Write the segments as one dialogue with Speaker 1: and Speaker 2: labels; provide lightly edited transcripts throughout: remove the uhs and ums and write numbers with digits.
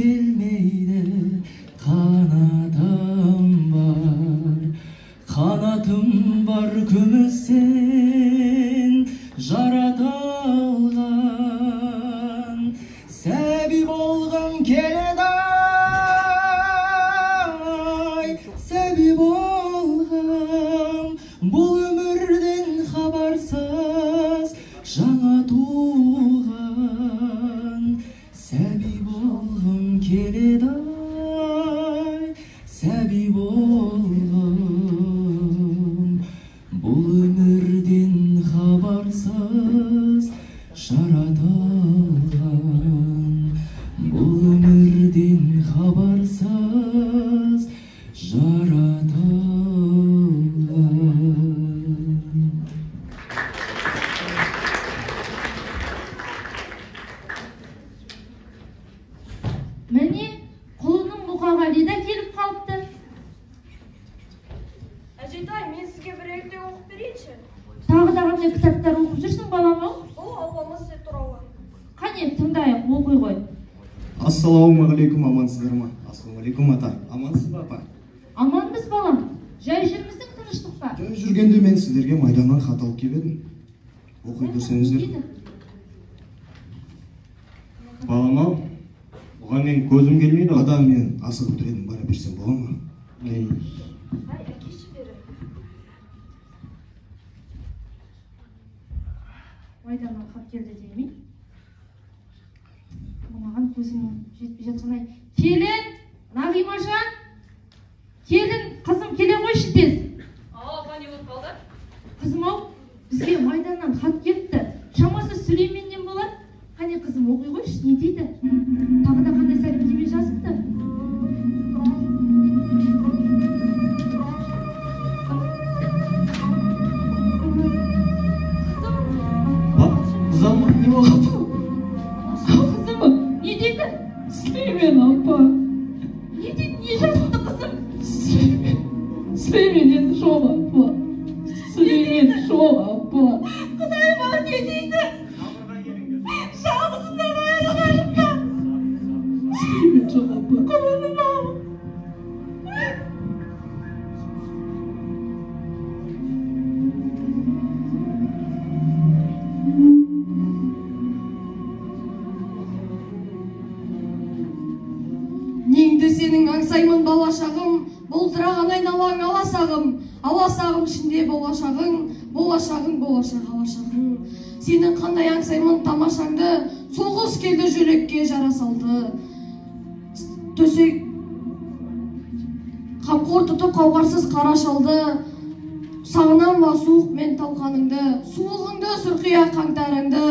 Speaker 1: келмейді, қанатым бар күмістен жаратылған, сәби болғым келеді, сәби болғым, бұл өмірден хабарсыз жаңа туған, сәби болғым келеді, сәби болғым, бұл өмірден хабарсыз жаратылған, бұл өмірден хабарсыз жаратылған.
Speaker 2: Міне, құлының Мұқағали да келіп қалыпты.
Speaker 3: Әжетай, мен сізге бір ертегі оқып берейінші.
Speaker 2: Тағы да қандай кітаптар оқып жүрсің, балам ау?
Speaker 3: Бұл апамыз туралы.
Speaker 2: Қане, тыңдайық, оқи ғой.
Speaker 4: Ассалаумағалейкум, амансыздар ма? Ассалаумағалейкум, ата. Амансыз ба, апа?
Speaker 2: Аманбыз, балам. Жай жүрміздің тыныштықта.
Speaker 4: Жай жүргенде мен сіздерге майданнан хат алып келіп едім. Оқи көрсеңіздер.
Speaker 5: Балам ау, бұған мен көзім келмейді.
Speaker 4: Адам, мен асығып тұр едім, бара берсем бола ма?
Speaker 3: Ай, әкеші бері.
Speaker 2: Майданнан хат келді деймін. Маған көзім жетпей жатқан-ай. Келін, Нағимажан, келін, қызым, келе қойшы тез.
Speaker 3: Апа, не болып қалды?
Speaker 2: Қызым ау, бізге майданнан хат келіпті. Шамасы Сүлейменнен болар. Қане қызым, оқи қойшы, не дейді? Тағы да қандай сәлемдеме жазыпты?
Speaker 1: Қызым, не болады?
Speaker 2: Қызым, не дейді?
Speaker 1: Сүлеймен апа.
Speaker 2: Не дейді, не жазыпты қызым?
Speaker 1: Сүлеймен енді жол апа. Сүлеймен жол апа.
Speaker 2: Құдайым ау, не дейді? Жалғызында қайырға.
Speaker 1: Сүлеймен жол апа.
Speaker 2: Құлыным ау.
Speaker 6: Неңді сенің аңсаймын балашағым, бұлдыраған айналаң аласағым, аласағым ішінде болашағың, болашағың, болашақ алашағың. Сенің қандай аңсаймын тамашаңды, соғыс келді жүрекке жара салды. Төсек қамқор тұтып қауғарсыз қара шалды, сағынам ба суық мен талқаныңды, суығыңды сұрқия қаңтарыңды,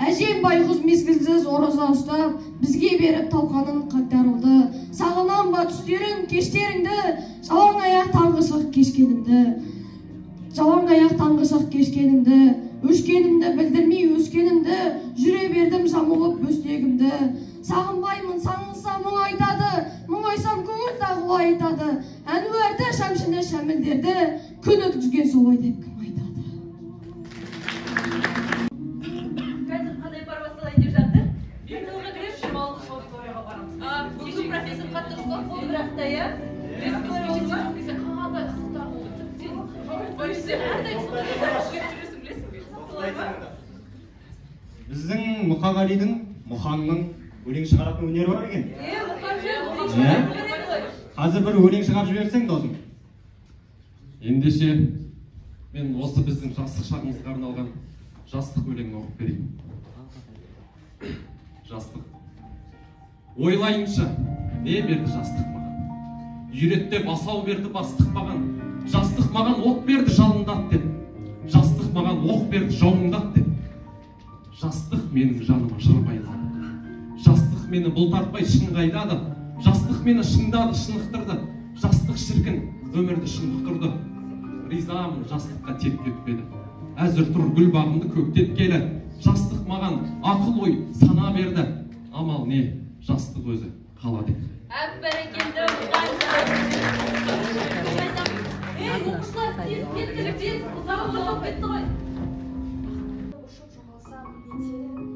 Speaker 6: әжем байғұс мезгілсіз ораза ұстап, бізге беріп талқанын қаңтарылды. Сағынам ба түстерің, кештеріңді, жалаң аяқ таңғышық кешкенімді, жалаң аяқ таңғышық кешкенімді, өшкенімді білдірмей өскенімді, жүре бердім жамылып бөстегімді. Сағынбаймын, сағынса мұң айтады, мұңайсам көңіл тағы айтады. Әнуәрді, шәмшіні, шәмілдерді, күн өткізген солай деп кім айтады?
Speaker 3: Қазір қандай барбасталайын деп жатыр? Ертеңгі күні жұмалық аудиторияға барамыз. Бүгін профессор қатты ұсқақ болды, бірақ та иә. Қандай қызықтар болды. Сен әрдайым сондай жүресің, білесің бе? Солай ма?
Speaker 5: Біздің Мұқағалидың, Мұхаңның өлең шығаратын өнері бар екен.
Speaker 3: Мұқан
Speaker 5: Қазір бір өлең шығарып жіберсең, досым.
Speaker 7: Ендеше мен осы біздің жастық шағымызға арналған жастық өлеңін оқып берейін. Жастық. Ойлайынша, не берді жастық маған? Үйретте басау берді бастық маған. Жастық маған от берді жалындат деп. Жастық маған оқ берді жауыңдат деп. Жастық менің жаныма жыр байлады. Жастық мені бұлтартпай шын қайдады. Жастық мені шыңдады, шынықтырды. Жастық шіркін, өмірді шынықтырды. Ризамын жастыққа тек кетпеді. Әзір тұр гүл бағымды көктеткелі. Жастық маған ақыл ой сана берді. Амал не, жастық өзі қалады.
Speaker 3: Бәрекелді оқушылар тез кеттік, тез ұзағы болып кетті ғой. Ұшып жоғалсам не терем?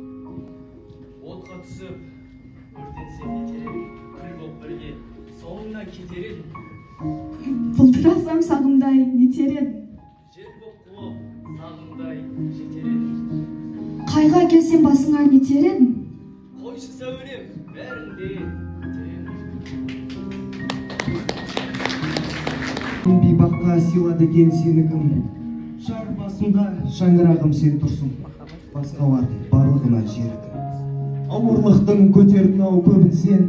Speaker 1: Отқа түсіп, өртенсем не терем? Ұшырасам сағымдай нетер едім.
Speaker 8: Жер боп құлап, сағымдай жетер едім.
Speaker 1: Қайға келсем басыңа нетер едім.
Speaker 8: Қойшы сәулем, бәрінде
Speaker 4: Бейбаққа сыйлады екен сені кім? Шар басында шаңырағым сен тұрсың. Басқалардың барлығына жерігім. Ауырлықтың көтердің ау көбін сен.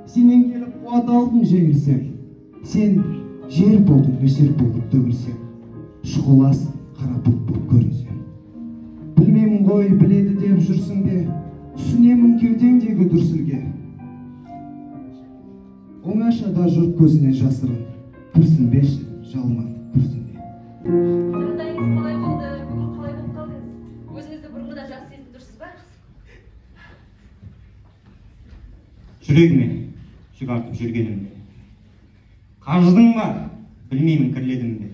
Speaker 4: Сенен келіп қуат алдың жеңілсем. Сен жер болдың, нөсер болып төгілсем. Шұғылас қара бұлт болып көрінсем. Білмеймін ғой, біледі деп жүрсің бе? Түсінемін кеудеңдегі дүрсілге. Оңашада жұрт көзінен жасырын. Күрсінбеші, жалман, күрсінбе.
Speaker 3: Жағдайыңыз қалай болды? Бүгін қалай болып қалдыңыз? Өзіңізді бұрынғыда жақсы сезініп тұрсыз ба?
Speaker 5: Жүрегіме жүк артып жүргенімде. Қажыдың ба, білмеймін кірледім бе.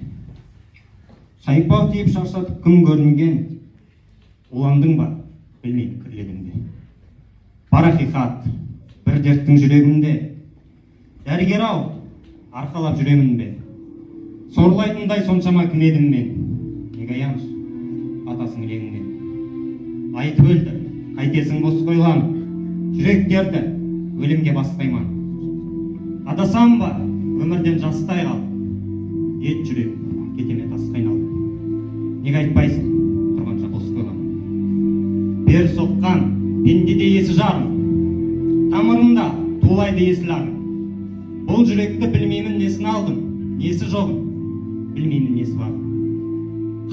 Speaker 5: Шайпау тиіп шаршатып күн көрінген. Уландың ба, білмеймін кірледім бе. Бар ақиқат, бір дерттің жүрегімде. Дәрігер ау, арқалап жүремін бе. Сорлайтындай соншама кім едім мен. Неге аяныш, атасың ілеңінен. Айтып өлді, қайтесің бос қойлан. Жүректерді өлімге баспайман. Адасам ба, өмірден жастай қал. Ет жүрегім, кетеме тас қайналды. Неге айтпайсың, тұрғанша бос қойлан. Бер соққан, пендеде есі жарым. Тамырында тулайды есіларым. Бұл жүректі білмеймін несін алдым, несі жоғым, білмеймін несі бар.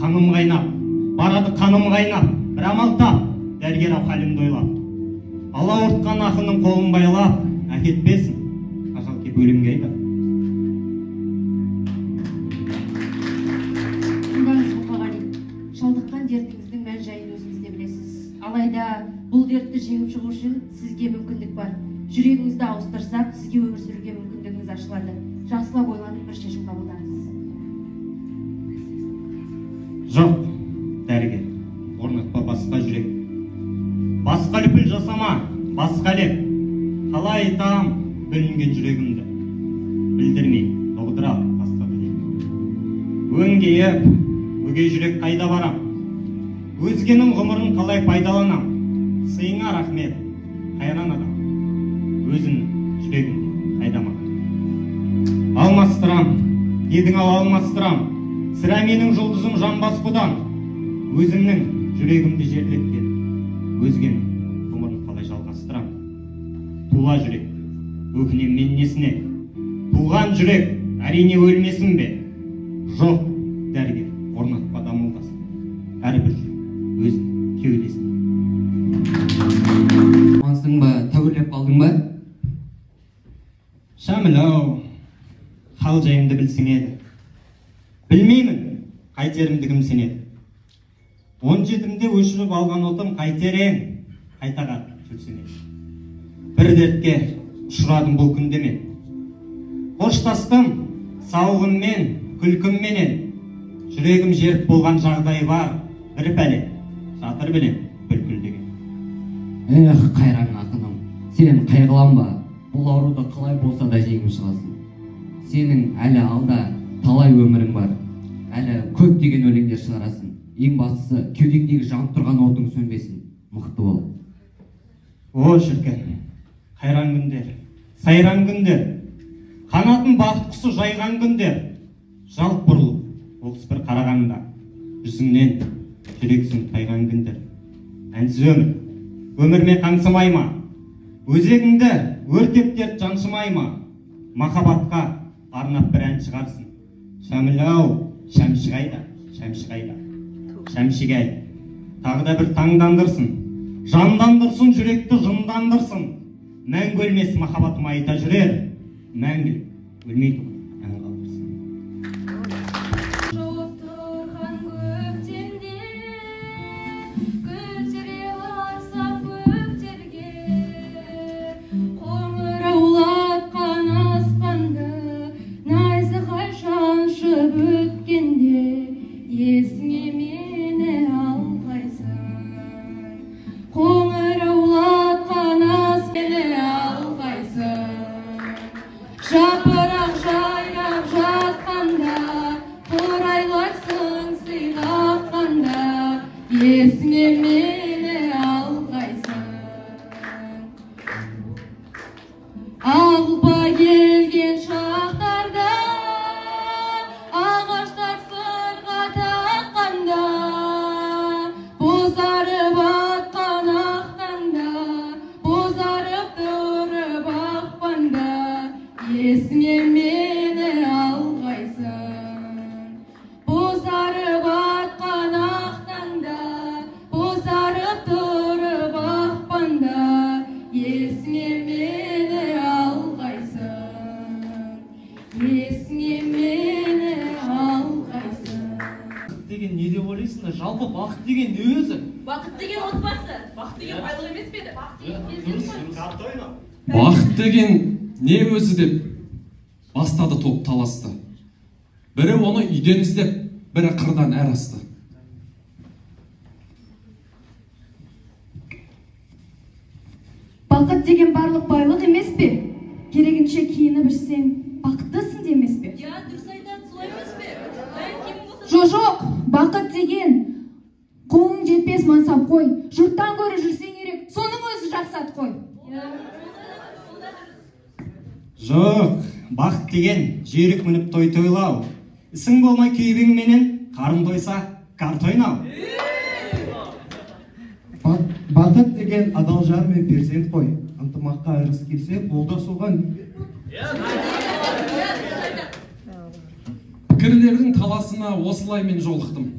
Speaker 5: Қаным қайнап, барады қаным қайнап, бір амал тап, дәрігер ау халімді ойлап. Ала ұртқан ақының қолын байлап, әкетпесін, ажал кеп өлімге айдап.
Speaker 2: Тыңдаңыз Мұқағали, шалдыққан дертіңіздің мән жайын өзіңіз де білесіз. Алайда бұл дертті жеңіп шығу үшін сізге мүмкіндік бар. Жүрегіңізді ауыстырсақ, сізге өмір сүруге мүмкіндігіңіз ашылады. Жақсылап ойланып бір шешім қабылдаңыз.
Speaker 5: Жоқ, дәрігер, орнатпа басқа жүрек. Басқа лүпіл жасама, басқа леп. Қалай айтам бүлінген жүрегімді. Білдірмей, тоғдыра басқа білем. Өңгейіп, өгей жүрек қайда барам? Өзгенің ғұмырын қалай пайдаланам? Сыйыңа рахмет, қайран адам. Өзінің жүрегімде қайдама. Алмастырам, дедің ау алмастырам. Сірә менің жұлдызым жанбас бұдан. Өзімнің жүрегімді жерлеткен. Өзгенің ғұмырын қалай жалғастырам. Тула жүрек, өкінем мен несіне. Туған жүрек, әрине өлмесін бе? Жоқ, дәрігер, орнатпа дамылдасын. Әрбір жүрек, өзінің кеудесін.
Speaker 9: Амансың ба, тәуірлеп қалдың ба?
Speaker 5: Шәміл-ау, хал жайымды білсің еді. Білмеймін, қайтерімді кім сенеді. 17-мде өшіріп алған отым қайтерең, қайтаға жүрсен еді. Бір дертке ұшырадым бұл күнде мен. Қоштастым сауығыммен, күлкімменен. Жүрегім жеріп болған жағдай бар, бір пәле, жатыр білем, бүлкілдеген.
Speaker 9: Эх, қайран ақыным, сен қайғыланба. Бұл ауруды қалай болса да жеңіп шығасың. Сенің әлі алда талай өмірің бар. Әлі көптеген өлеңдер шығарасың. Ең бастысы, кеудеңдегі жанып тұрған отың сөнбесін. Мықты бол.
Speaker 5: О, шіркін, қайран күндер, сайран күндер, қанатын бақыт құсы жайған күндер. Жалт бұрылып, оқыс бір қарағанда, жүзіңнен жүрексің тайған күндер. Әнсіз өмір, өмірме қаңсымай ма? Өзегіңді өртеп дерт жаншымай ма? Махаббатқа арнап бір ән шығарсын. Шәміл-ау, шәмші қайда, шәмші қайда? Шәмші кәл, тағы да бір таңдандырсын. Жандандырсын, жүректі жындандырсын. Мәңгі өлмес махаббатым айта жүрер. Мәңгілік өлмей тұғын ән қалдырсын.
Speaker 2: Есіңе мені алғайсың, қоңыраулатқан ас мені алғайсың, жапырақ жайнап жатқанда
Speaker 6: келген шақтарда ағаштар сырға таққанда бозарып атқан ақтанда бозарып тұрып ақпанда есіңнен мені алғайсың бозарып атқан ақтанда бозарып тұрып ақпанда есіңнен мені алғайсың есіңнен мені алғайсың.
Speaker 8: деген не деп ойлайсыңдар? Жалпы бақыт деген не өзі?
Speaker 3: Бақыт деген отбасы. Бақыт деген байлық емес пе еді?
Speaker 7: Бақыт деген не өзі деп бастады топ таласты. Бірі оны үйден іздеп, бірі қырдан әр асты.
Speaker 6: Бақыт деген барлық байлық емес пе? Керегінше киініп ішсең, бақыттысың демес пе?
Speaker 3: Я, дұрыс айтады, солай емес пе?
Speaker 6: Жоқ, бақыт деген қолың жетпес мансап қой. Жұрттан көрі жүрсең керек, соның өзі жақсат қой.
Speaker 5: Жоқ, бақыт деген жүйрік мініп той тойлау. Ісің болмай күйбең менен, қарым тойса карта ойнау.
Speaker 4: Бақыт деген адал жар мен перзент қой. Ынтымаққа ырыс келсе, қолдас оған.
Speaker 7: Пікірлердің таласына осылай мен жолықтым.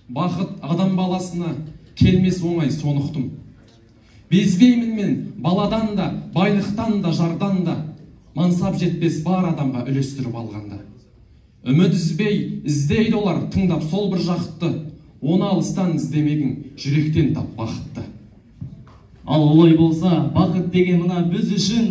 Speaker 7: Бақыт адам баласына келмес оңай сонықтым. Безбеймін мен баладан да, байлықтан да, жардан да, мансап жетпес бар адамға үлестіріп алғанда. Үміт үзбей, іздейді олар тыңдап сол бір жақытты, оны алыстан іздемегін жүректен тап бақытты.
Speaker 8: Ал олай болса, бақыт деген мына біз үшін